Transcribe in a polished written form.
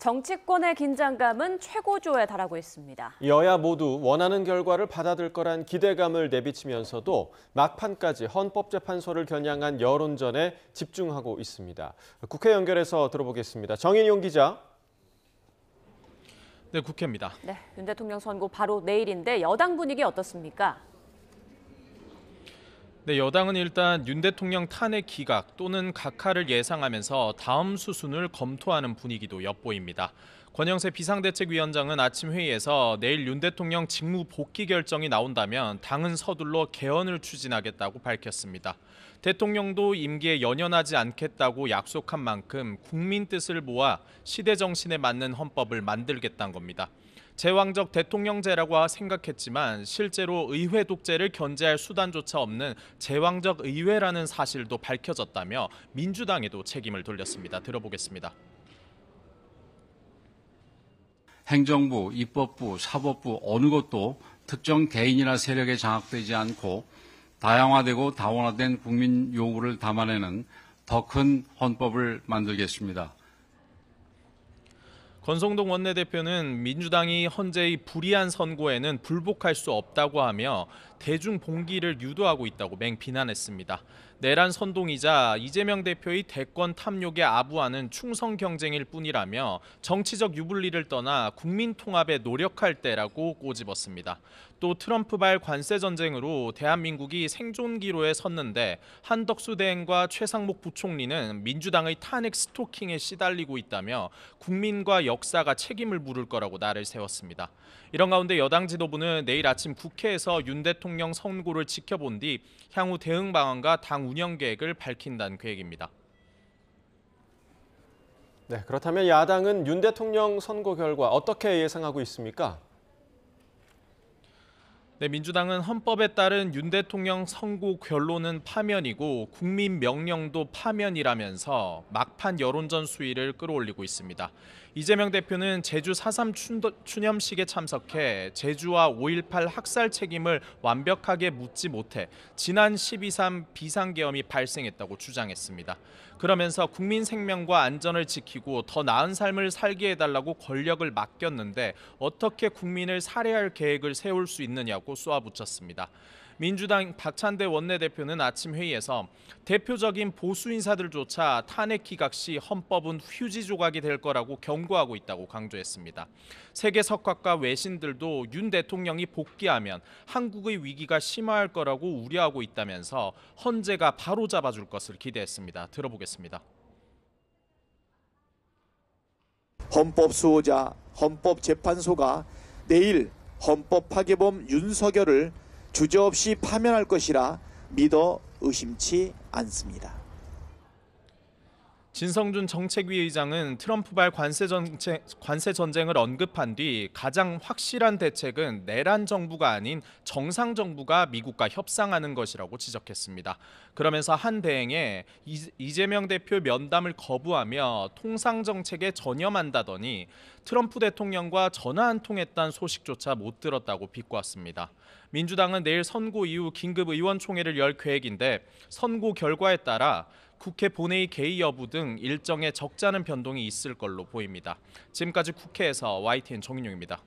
정치권의 긴장감은 최고조에 달하고 있습니다. 여야 모두 원하는 결과를 받아들 거란 기대감을 내비치면서도 막판까지 헌법재판소를 겨냥한 여론전에 집중하고 있습니다. 국회 연결해서 들어보겠습니다. 정인용 기자. 네, 국회입니다. 네, 윤 대통령 선고 바로 내일인데 여당 분위기 어떻습니까? 네, 여당은 일단 윤 대통령 탄핵 기각 또는 각하를 예상하면서 다음 수순을 검토하는 분위기도 엿보입니다. 권영세 비상대책위원장은 아침 회의에서 내일 윤 대통령 직무 복귀 결정이 나온다면 당은 서둘러 개헌을 추진하겠다고 밝혔습니다. 대통령도 임기에 연연하지 않겠다고 약속한 만큼 국민 뜻을 모아 시대 정신에 맞는 헌법을 만들겠다는 겁니다. 제왕적 대통령제라고 생각했지만 실제로 의회 독재를 견제할 수단조차 없는 제왕적 의회라는 사실도 밝혀졌다며 민주당에도 책임을 돌렸습니다. 들어보겠습니다. 행정부, 입법부, 사법부 어느 것도 특정 개인이나 세력에 장악되지 않고 다양화되고 다원화된 국민 요구를 담아내는 더 큰 헌법을 만들겠습니다. 권성동 원내대표는 민주당이 헌재의 불이한 선고에는 불복할 수 없다고 하며 대중 봉기를 유도하고 있다고 맹비난했습니다. 내란 선동이자 이재명 대표의 대권 탐욕에 아부하는 충성 경쟁일 뿐이라며 정치적 유불리를 떠나 국민 통합에 노력할 때라고 꼬집었습니다. 또 트럼프발 관세 전쟁으로 대한민국이 생존기로에 섰는데 한덕수 대행과 최상목 부총리는 민주당의 탄핵 스토킹에 시달리고 있다며 국민과 역사가 책임을 물을 거라고 날을 세웠습니다. 이런 가운데 여당 지도부는 내일 아침 국회에서 윤 대통령 선고를 지켜본 뒤 향후 대응 방안과 당 운영 계획을 밝힌다는 계획입니다. 네, 그렇다면 야당은 윤 대통령 선고 결과 어떻게 예상하고 있습니까? 네, 민주당은 헌법에 따른 윤 대통령 선고 결론은 파면이고 국민 명령도 파면이라면서 막판 여론전 수위를 끌어올리고 있습니다. 이재명 대표는 제주 4.3 추념식에 참석해 제주와 5.18 학살 책임을 완벽하게 묻지 못해 지난 12.3 비상계엄이 발생했다고 주장했습니다. 그러면서 국민 생명과 안전을 지키고 더 나은 삶을 살게 해달라고 권력을 맡겼는데 어떻게 국민을 살해할 계획을 세울 수 있느냐고 쏘아붙였습니다. 민주당 박찬대 원내대표는 아침 회의에서 대표적인 보수 인사들조차 탄핵 기각 시 헌법은 휴지 조각이 될 거라고 경고하고 있다고 강조했습니다. 세계 석학과 외신들도 윤 대통령이 복귀하면 한국의 위기가 심화할 거라고 우려하고 있다면서 헌재가 바로 잡아줄 것을 기대했습니다. 들어보겠습니다. 헌법 수호자 헌법재판소가 내일 헌법 파괴범 윤석열을 주저없이 파면할 것이라 믿어 의심치 않습니다. 진성준 정책위 의장은 트럼프발 관세 전쟁을 언급한 뒤 가장 확실한 대책은 내란 정부가 아닌 정상 정부가 미국과 협상하는 것이라고 지적했습니다. 그러면서 한 대행에 이재명 대표 면담을 거부하며 통상 정책에 전념한다더니 트럼프 대통령과 전화 한 통 했다는 소식조차 못 들었다고 비꼬았습니다. 민주당은 내일 선고 이후 긴급 의원총회를 열 계획인데 선고 결과에 따라 국회 본회의 개의 여부 등 일정에 적잖은 변동이 있을 걸로 보입니다. 지금까지 국회에서 YTN 정인용입니다.